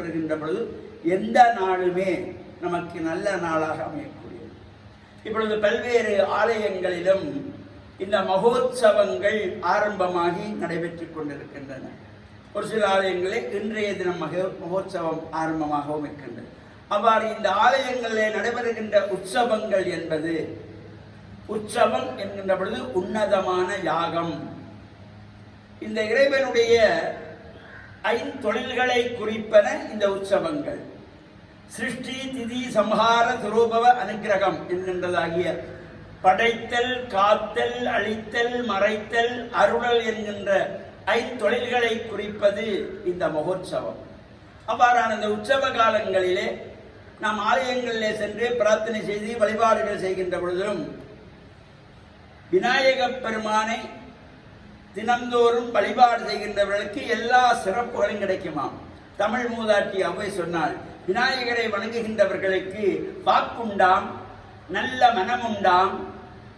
வருகின்ற பொழுது எந்த நாளுமே நமக்கு நல்ல நாளாக அமையக்கூடியது. இப்பொழுது பல்வேறு ஆலயங்களிலும் இந்த மகோத்சவங்கள் ஆரம்பமாகி நடைபெற்றுக் கொண்டிருக்கின்றன. ஒரு சில ஆலயங்களில் இன்றைய தினம் மகோத்சவம் ஆரம்பமாகவும் இருக்கின்றது. அவ்வாறு இந்த ஆலயங்களில் நடைபெறுகின்ற உற்சவங்கள் என்பது, உற்சவம் என்கின்ற பொழுது உன்னதமான யாகம். இந்த இறைவனுடைய ஐந்தொழில்களை குறிப்பன இந்த உற்சவங்கள். சிருஷ்டி, திதி, சம்ஹார, துரூபவ, அனுக்கிரகம் என்கின்றதாகிய படைத்தல், காத்தல், அழித்தல், மறைத்தல், அருளல் என்கின்ற ஐந்தொழில்களை குறிப்பது இந்த மகோத்சவம். அவ்வாறான இந்த உற்சவ காலங்களிலே நாம் ஆலயங்களிலே சென்று பிரார்த்தனை செய்து வழிபாடுகள் செய்கின்ற பொழுதும் விநாயகப் பெருமானை தினந்தோறும் வழிபாடு செய்கின்றவர்களுக்கு எல்லா சிறப்புகளும் கிடைக்குமாம். தமிழ் மூதாட்டி அவ்வை சொன்னால், விநாயகரை வணங்குகின்றவர்களுக்கு வாக்குண்டாம், நல்ல மனமுண்டாம்,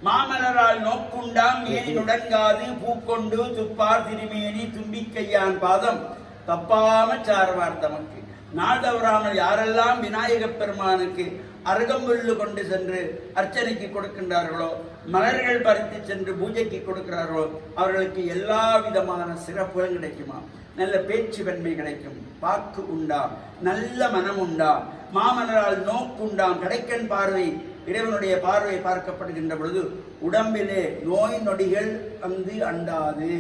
மாமலரால் நோக்குண்டாம், ஏனி நுடங்காது, பூக்கொண்டு துப்பார் திருமேனி தும்பிக்கையான் பாதம் தப்பாம சார்வார் தமக்கு. நாள் தவறாமல் யாரெல்லாம் விநாயகப் பெருமானுக்கு அருகம்புல்லு கொண்டு சென்று அர்ச்சனைக்கு கொடுக்கின்றார்களோ, மலர்கள் பறித்து சென்று பூஜைக்கு கொடுக்கிறார்களோ, அவர்களுக்கு எல்லா விதமான சிறப்புகளும் கிடைக்குமா. நல்ல பேச்சு வெண்மை கிடைக்கும், வாக்கு உண்டாம், நல்ல மனம் உண்டாம், மாமலரால் நோக்குண்டாம், கடைக்கண் பார்வை, இறைவனுடைய பார்வை பார்க்கப்படுகின்ற பொழுது உடம்பிலே நோய் நொடிகள் வந்து அண்டாது,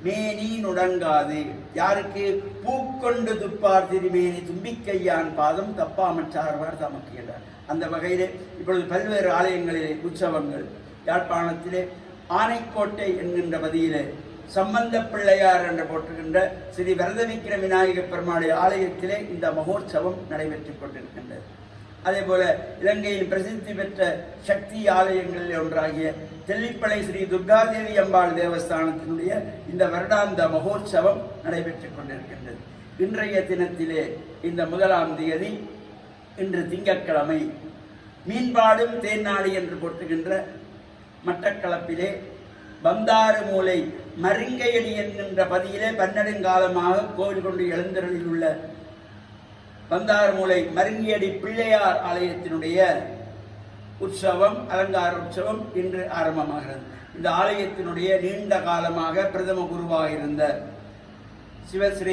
மேனி நுடங்காது. யாருக்கு? பூக்கொண்டு துப்பார் திருமேனி தும்பிக்கையான் பாதம் தப்பாமற் சார்வார் தமக்கு என்றார். அந்த வகையிலே இப்பொழுது பல்வேறு ஆலயங்களிலே உற்சவங்கள். யாழ்ப்பாணத்திலே ஆனைக்கோட்டை என்கின்ற பதியிலே சம்பந்த பிள்ளையார் என்று போற்றுகின்ற ஸ்ரீ வரதவிக்கிர விநாயகப் பெருமாளுடைய ஆலயத்திலே இந்த மகோற்சவம் நடைபெற்றுக் கொண்டிருக்கின்றது. அதே போல இலங்கையில் பிரசித்தி பெற்ற சக்தி ஆலயங்களில் ஒன்றாகிய தெல்லிப்பளை ஸ்ரீ துர்காதேவி அம்பாள் தேவஸ்தானத்தினுடைய இந்த வருடாந்த மகோற்சவம் நடைபெற்றுக் கொண்டிருக்கின்றது. இன்றைய தினத்திலே இந்த 1ஆம் தேதி, இன்று திங்கட்கிழமை, மீன்பாடும் தேன்னாளி என்று போற்றுகின்ற மட்டக்களப்பிலே பந்தாறு மூலை மருங்கையடி என்கின்ற பதியிலே பன்னெடுங்காலமாக கோவில் கொண்டு எழுந்தருளில் உள்ள பந்தாறு மூலை மருங்கியடி பிள்ளையார் ஆலயத்தினுடைய உற்சவம், அலங்கார உற்சவம் இன்று ஆரம்பமாகிறது. இந்த ஆலயத்தினுடைய நீண்ட காலமாக பிரதம குருவாக இருந்த சிவஸ்ரீ